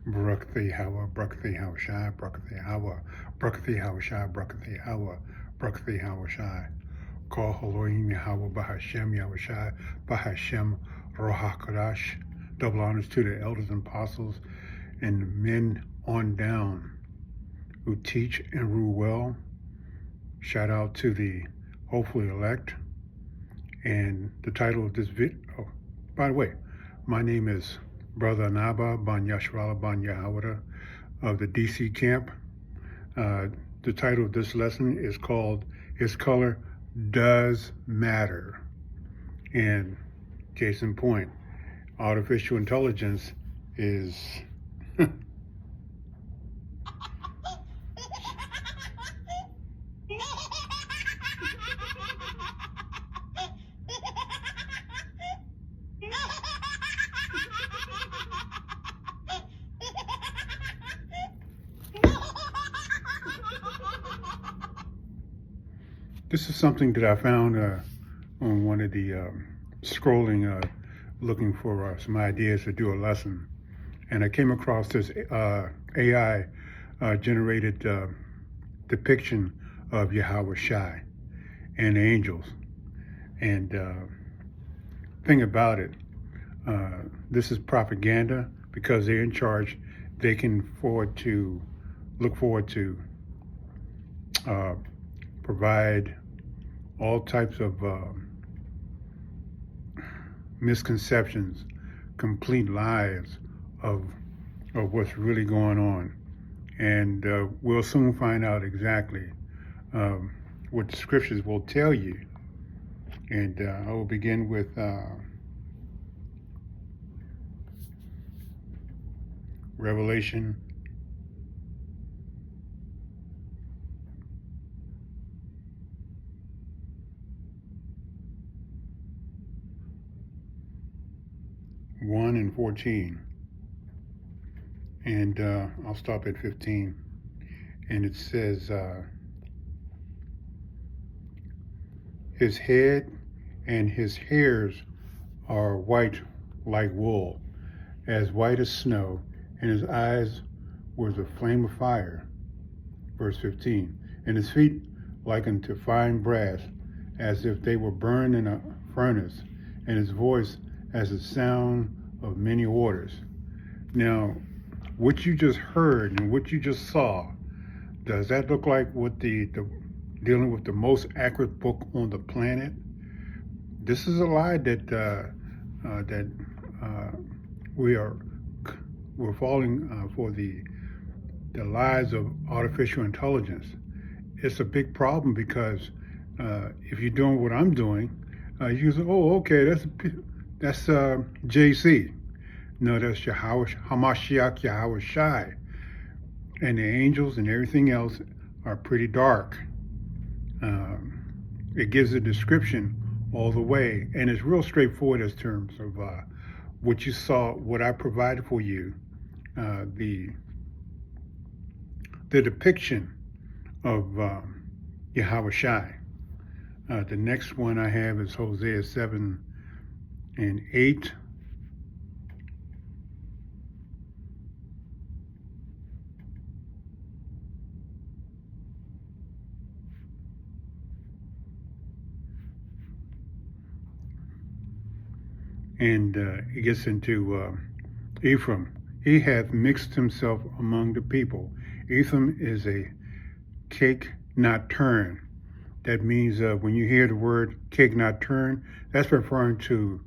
Baruch thee Hawa, Baruch thee Hawa Shai, Baruch thee Hawa, Baruch thee Hawa Shai, Baruch thee Hawa, Baruch thee Hawa Shai. Call Elohim Yahweh Bahashem Yahweh Shai, Bahashem Roha Kodash. Double honors to the elders and apostles and the men on down who teach and rule well. Shout out to the hopefully elect. And the title of this video, oh, by the way, my name is Brother Anaba Ban Yashrala Ban Yahawada of the DC camp. The title of this lesson is called His Color Does Matter. And case in point, artificial intelligence is this is something that I found on one of the scrolling, looking for some ideas to do a lesson. And I came across this AI generated depiction of Yahweh Shai and angels. And thing about it, this is propaganda because they're in charge. They can look forward to provide all types of misconceptions, complete lies of what's really going on. And we'll soon find out exactly what the scriptures will tell you. And I will begin with Revelation 1:14. And I'll stop at 15. And it says, his head and his hairs are white like wool, as white as snow, and his eyes were the flame of fire. Verse 15. And his feet like unto fine brass, as if they were burned in a furnace, and his voice as the sound of many waters. Now, what you just heard and what you just saw, does that look like what the dealing with the most accurate book on the planet? This is a lie that we're falling for the lies of artificial intelligence. It's a big problem because if you're doing what I'm doing, you say, oh, okay, that's JC. No, that's Yahweh, Hamashiach Yahweh Shai. And the angels and everything else are pretty dark. It gives a description all the way, and it's real straightforward in terms of what you saw, what I provided for you, the depiction of Yahweh Shai. The next one I have is Hosea 7:8. And it gets into Ephraim. He hath mixed himself among the people. Ephraim is a cake not turned. That means when you hear the word cake not turned, that's referring to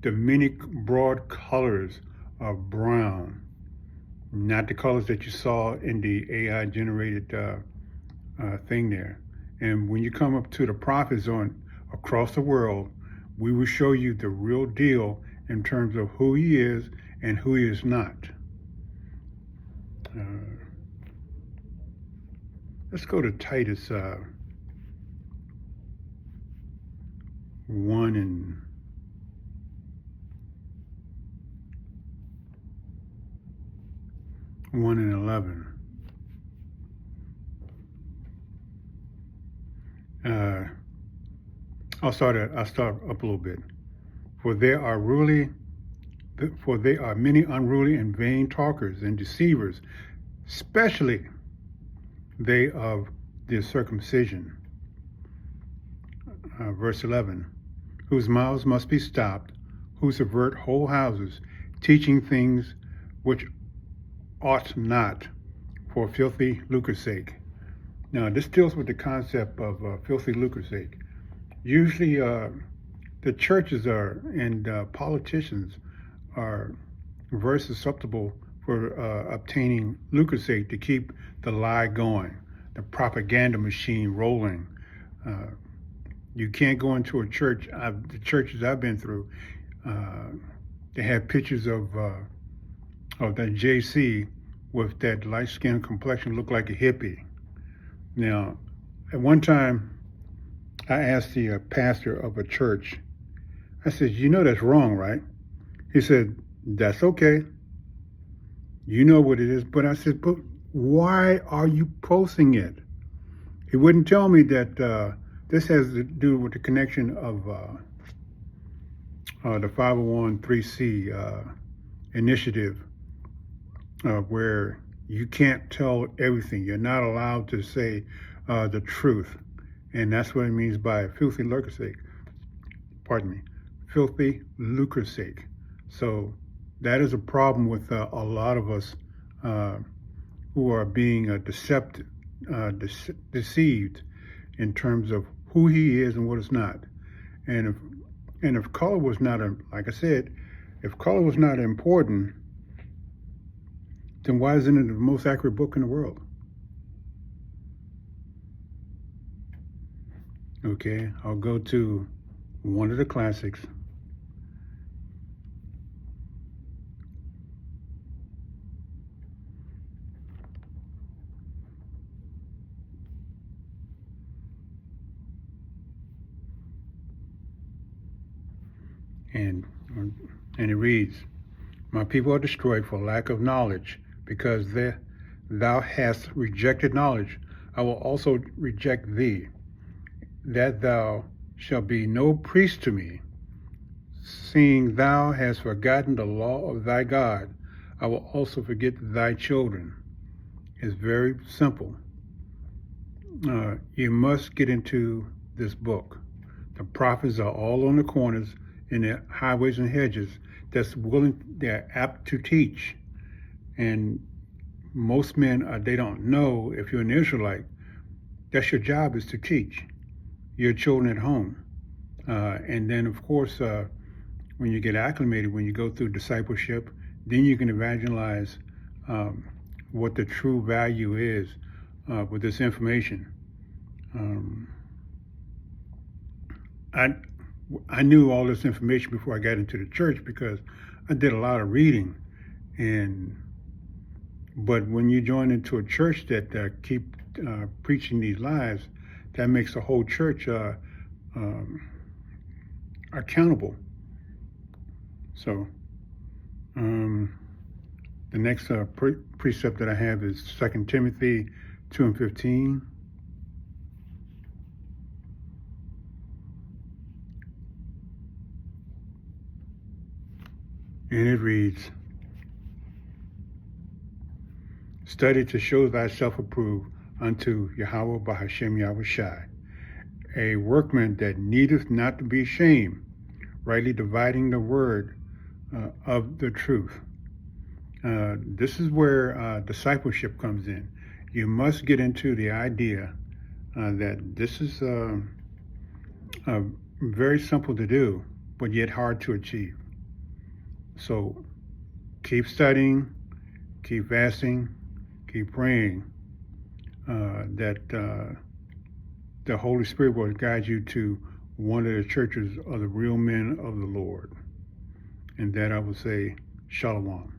the many broad colors of brown, not the colors that you saw in the AI generated thing there. And when you come up to the prophets across the world, we will show you the real deal in terms of who he is and who he is not. Let's go to Titus 1:11. I'll start up a little bit. For there are really For they are many unruly and vain talkers and deceivers, especially they of the circumcision. Verse 11, whose mouths must be stopped, who subvert whole houses, teaching things which ought not, for filthy lucre's sake. Now, this deals with the concept of filthy lucre's sake. Usually, the churches and politicians are very susceptible for obtaining lucre's sake to keep the lie going, the propaganda machine rolling. You can't go into a church. The churches I've been through, they have pictures of that JC with that light-skinned complexion, look like a hippie. Now, at one time, I asked the pastor of a church, I said, you know that's wrong, right? He said, that's okay. You know what it is. But I said, but why are you posting it? He wouldn't tell me that this has to do with the connection of the 501(c) initiative, where you can't tell everything. You're not allowed to say the truth. And that's what it means by filthy lucre's sake. Pardon me. Filthy lucre's sake. So that is a problem with a lot of us who are being deceived in terms of who he is and what is not. And if color was not, like I said, if color was not important, then why isn't it the most accurate book in the world? Okay, I'll go to one of the classics. And it reads, my people are destroyed for lack of knowledge, because thou hast rejected knowledge. I will also reject thee, that thou shalt be no priest to me. Seeing thou hast forgotten the law of thy God, I will also forget thy children. It's very simple. You must get into this book. The prophets are all on the corners, in the highways and hedges, they're apt to teach. And most men, they don't know, if you're an Israelite, that's your job, is to teach your children at home. And then, of course, when you get acclimated, when you go through discipleship, then you can evangelize what the true value is with this information. I knew all this information before I got into the church because I did a lot of reading. But when you join into a church that keep preaching these lies, that makes the whole church accountable. So the next precept that I have is 2 Timothy 2:15. And it reads, study to show thyself approved unto Yahweh Bahashem Yahushai, a workman that needeth not to be ashamed, rightly dividing the word of the truth. This is where discipleship comes in. You must get into the idea that this is very simple to do, but yet hard to achieve. So keep studying, keep fasting, keep praying that the Holy Spirit will guide you to one of the churches of the real men of the Lord. And that I would say, Shalom.